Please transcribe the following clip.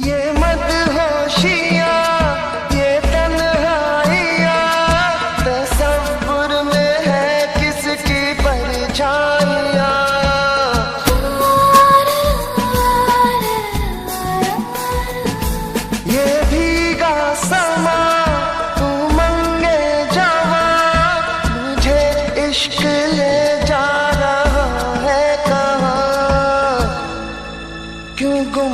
ये मदहोशियाँ, ये तन्हाइयाँ, तसव्वुर में है किसकी परछाइयाँ। ये भीगा समा उमंगे जवां, मुझे इश्क ले जा रहा है कहाँ, क्यों गुम